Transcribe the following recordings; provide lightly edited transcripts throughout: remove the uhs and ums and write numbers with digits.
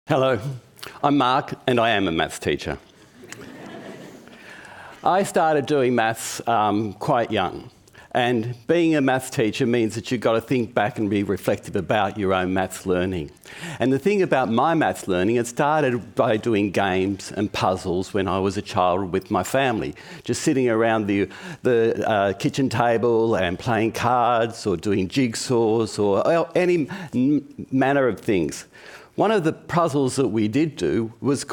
Hello, I'm Mark and I am a maths teacher. I started doing maths quite young, and being a maths teacher means that you've got to think back and be reflective about your own maths learning. And the thing about my maths learning, it started by doing games and puzzles when I was a child with my family, just sitting around the kitchen table and playing cards or doing jigsaws or any manner of things. One of the puzzles that we did do was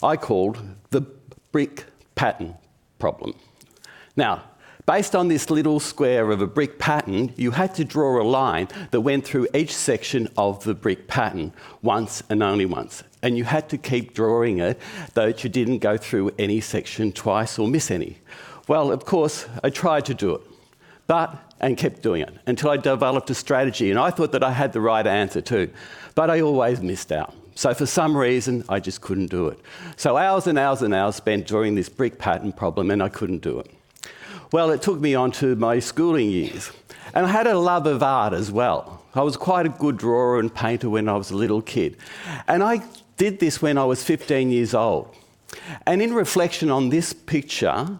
I called the brick pattern problem. Now, based on this little square of a brick pattern, you had to draw a line that went through each section of the brick pattern once and only once. And you had to keep drawing it, though you didn't go through any section twice or miss any. Well, of course, I tried to do it, and kept doing it until I developed a strategy, and I thought that I had the right answer too, but I always missed out. So for some reason, I just couldn't do it. So hours and hours and hours spent drawing this brick pattern problem, and I couldn't do it. Well, it took me on to my schooling years, and I had a love of art as well. I was quite a good drawer and painter when I was a little kid, and I did this when I was 15 years old. And in reflection on this picture,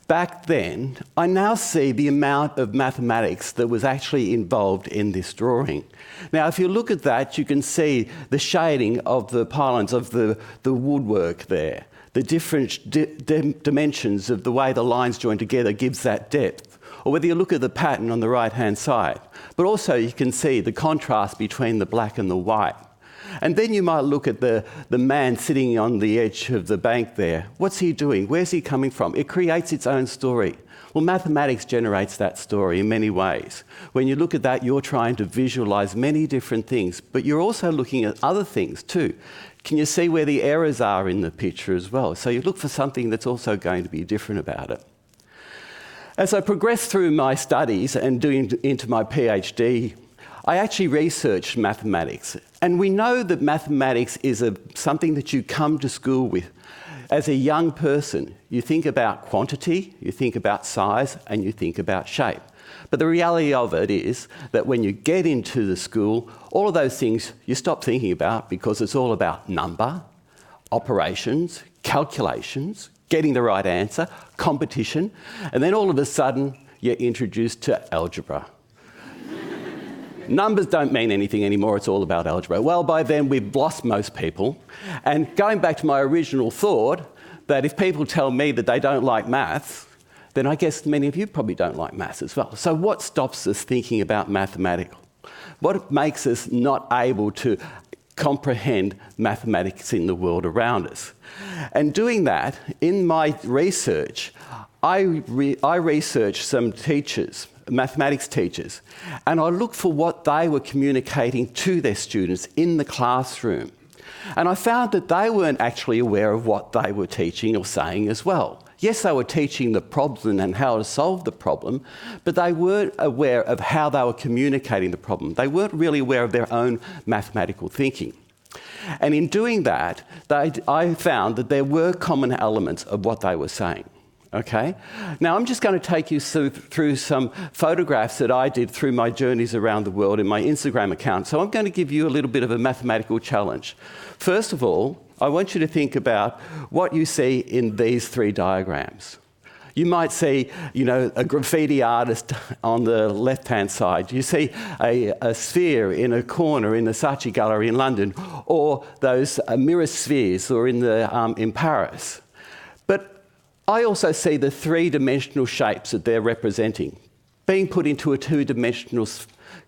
back then, I now see the amount of mathematics that was actually involved in this drawing. Now, if you look at that, you can see the shading of the pylons of the woodwork there. The different dimensions of the way the lines join together gives that depth. Or whether you look at the pattern on the right-hand side. But also you can see the contrast between the black and the white. And then you might look at the man sitting on the edge of the bank there. What's he doing? Where's he coming from? It creates its own story. Well, mathematics generates that story in many ways. When you look at that, you're trying to visualise many different things, but you're also looking at other things too. Can you see where the errors are in the picture as well? So you look for something that's also going to be different about it. As I progressed through my studies and doing into my PhD, I actually researched mathematics. And we know that mathematics is something that you come to school with. As a young person, you think about quantity, you think about size, and you think about shape. But the reality of it is that when you get into the school, all of those things you stop thinking about because it's all about number, operations, calculations, getting the right answer, competition, and then all of a sudden you're introduced to algebra. Numbers don't mean anything anymore, it's all about algebra. Well, by then we've lost most people. And going back to my original thought, that if people tell me that they don't like maths, then I guess many of you probably don't like maths as well. So what stops us thinking about mathematics? What makes us not able to comprehend mathematics in the world around us? And doing that, in my research, I researched some teachers, mathematics teachers, and I looked for what they were communicating to their students in the classroom. And I found that they weren't actually aware of what they were teaching or saying as well. Yes, they were teaching the problem and how to solve the problem, but they weren't aware of how they were communicating the problem. They weren't really aware of their own mathematical thinking. And in doing that, I found that there were common elements of what they were saying. Okay? Now, I'm just going to take you through some photographs that I did through my journeys around the world in my Instagram account. So I'm going to give you a little bit of a mathematical challenge. First of all, I want you to think about what you see in these three diagrams. You might see, a graffiti artist on the left-hand side. You see a sphere in a corner in the Saatchi Gallery in London, or those mirror spheres or in Paris. But I also see the three-dimensional shapes that they're representing being put into a two-dimensional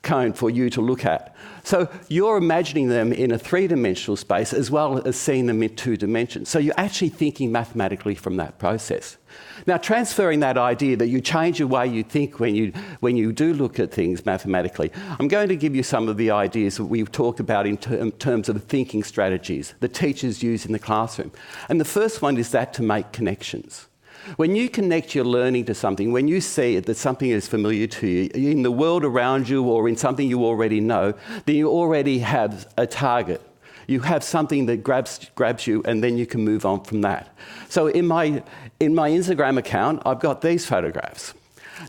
cone for you to look at. So you're imagining them in a three-dimensional space as well as seeing them in two dimensions. So you're actually thinking mathematically from that process. Now, transferring that idea that you change the way you think when you do look at things mathematically, I'm going to give you some of the ideas that we've talked about in terms of thinking strategies that teachers use in the classroom. And the first one is that to make connections. When you connect your learning to something, when you see that something is familiar to you, in the world around you or in something you already know, then you already have a target. You have something that grabs you, and then you can move on from that. So in my Instagram account, I've got these photographs.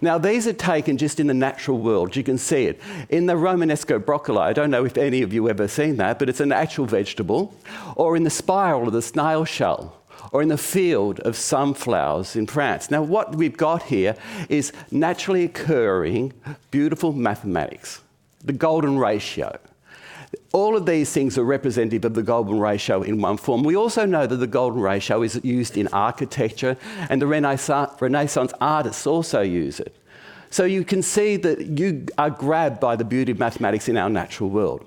Now, these are taken just in the natural world. You can see it. In the Romanesco broccoli, I don't know if any of you have ever seen that, but it's an actual vegetable, or in the spiral of the snail shell, or in the field of sunflowers in France. Now, what we've got here is naturally occurring, beautiful mathematics, the golden ratio. All of these things are representative of the golden ratio in one form. We also know that the golden ratio is used in architecture, and the Renaissance artists also use it. So you can see that you are grabbed by the beauty of mathematics in our natural world.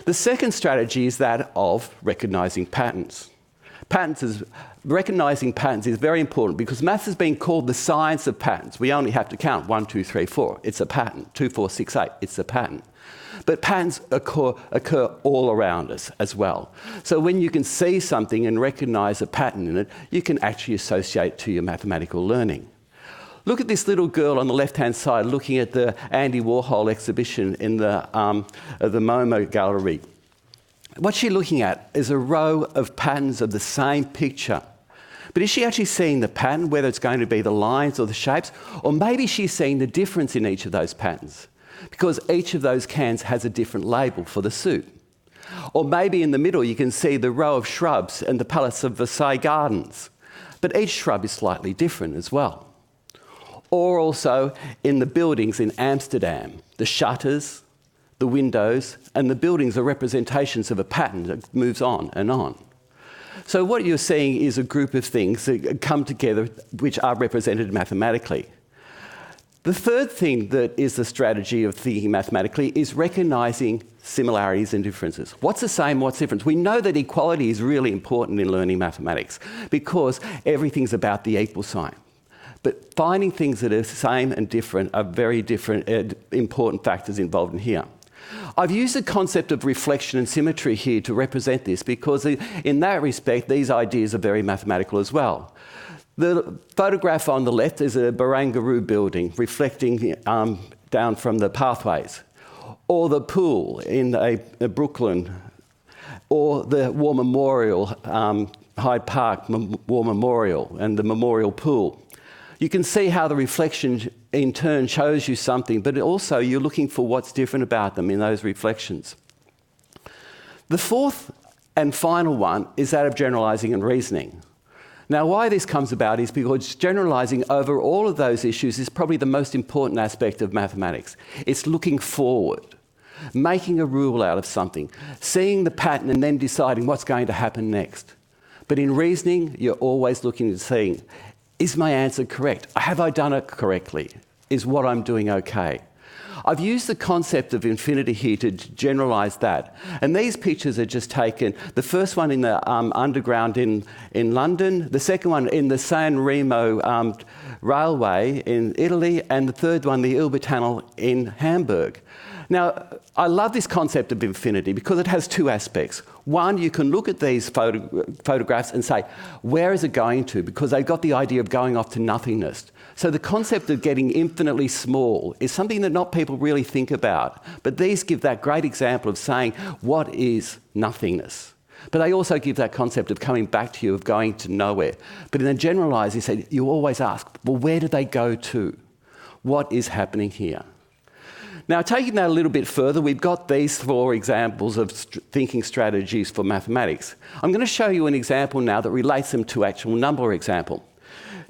The second strategy is that of recognising patterns. Recognising patterns is very important because maths has been called the science of patterns. We only have to count 1, 2, 3, 4. It's a pattern. 2, 4, 6, 8. It's a pattern. But patterns occur all around us as well. So when you can see something and recognise a pattern in it, you can actually associate it to your mathematical learning. Look at this little girl on the left-hand side looking at the Andy Warhol exhibition in the MoMA gallery. What she's looking at is a row of patterns of the same picture. But is she actually seeing the pattern, whether it's going to be the lines or the shapes? Or maybe she's seeing the difference in each of those patterns, because each of those cans has a different label for the suit. Or maybe in the middle you can see the row of shrubs and the Palace of Versailles gardens. But each shrub is slightly different as well. Or also in the buildings in Amsterdam, the shutters, the windows, and the buildings are representations of a pattern that moves on and on. So what you're seeing is a group of things that come together which are represented mathematically. The third thing that is the strategy of thinking mathematically is recognising similarities and differences. What's the same, what's different? We know that equality is really important in learning mathematics because everything's about the equal sign. But finding things that are same and different are very different, important factors involved in here. I've used the concept of reflection and symmetry here to represent this because in that respect, these ideas are very mathematical as well. The photograph on the left is a Barangaroo building reflecting down from the pathways, or the pool in Brooklyn, or the War Memorial, Hyde Park War Memorial and the Memorial Pool. You can see how the reflection in turn shows you something, but also you're looking for what's different about them in those reflections. The fourth and final one is that of generalising and reasoning. Now, why this comes about is because generalising over all of those issues is probably the most important aspect of mathematics. It's looking forward, making a rule out of something, seeing the pattern and then deciding what's going to happen next. But in reasoning, you're always looking and seeing, is my answer correct? Have I done it correctly? Is what I'm doing okay? I've used the concept of infinity here to generalise that. And these pictures are just taken, the first one in the underground in London, the second one in the San Remo railway in Italy, and the third one, the Ilber Tunnel in Hamburg. Now, I love this concept of infinity because it has two aspects. One, you can look at these photographs and say, where is it going to? Because they've got the idea of going off to nothingness. So the concept of getting infinitely small is something that not people really think about. But these give that great example of saying, what is nothingness? But they also give that concept of coming back to you, of going to nowhere. But in a generalised, you always ask, well, where do they go to? What is happening here? Now, taking that a little bit further, we've got these four examples of thinking strategies for mathematics. I'm going to show you an example now that relates them to actual number example.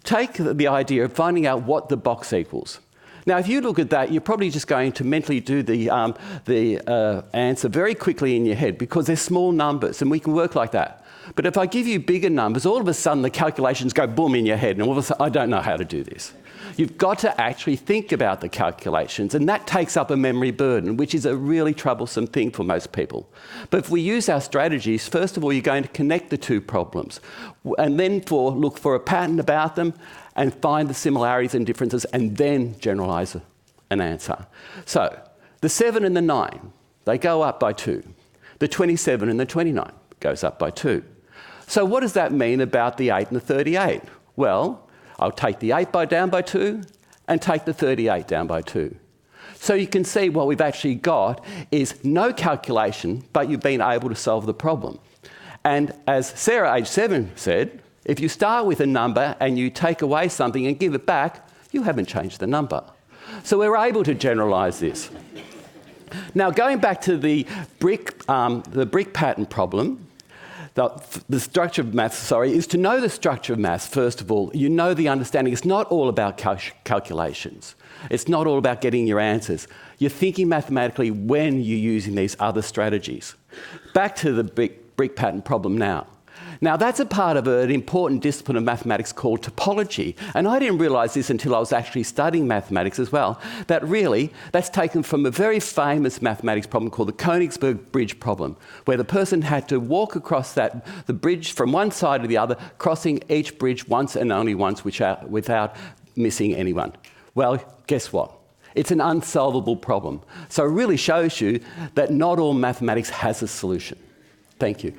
Take the idea of finding out what the box equals. Now, if you look at that, you're probably just going to mentally do the answer very quickly in your head because they're small numbers and we can work like that. But if I give you bigger numbers, all of a sudden the calculations go boom in your head and all of a sudden, I don't know how to do this. You've got to actually think about the calculations, and that takes up a memory burden, which is a really troublesome thing for most people. But if we use our strategies, first of all, you're going to connect the two problems, and then look for a pattern about them, and find the similarities and differences, and then generalise an answer. So, the 7 and the 9, they go up by 2. The 27 and the 29 goes up by 2. So what does that mean about the 8 and the 38? Well, I'll take the 8 down by 2 and take the 38 down by 2. So you can see what we've actually got is no calculation, but you've been able to solve the problem. And as Sarah, age 7, said, if you start with a number and you take away something and give it back, You haven't changed the number. So we're able to generalise this. Now, going back to the brick pattern problem, the structure of maths, is to know the structure of maths, first of all. You know the understanding. It's not all about calculations. It's not all about getting your answers. You're thinking mathematically when you're using these other strategies. Back to the brick pattern problem now. Now, that's a part of an important discipline of mathematics called topology. And I didn't realise this until I was actually studying mathematics as well, that really that's taken from a very famous mathematics problem called the Königsberg Bridge problem, where the person had to walk across the bridge from one side to the other, crossing each bridge once and only once without missing anyone. Well, guess what? It's an unsolvable problem. So it really shows you that not all mathematics has a solution. Thank you.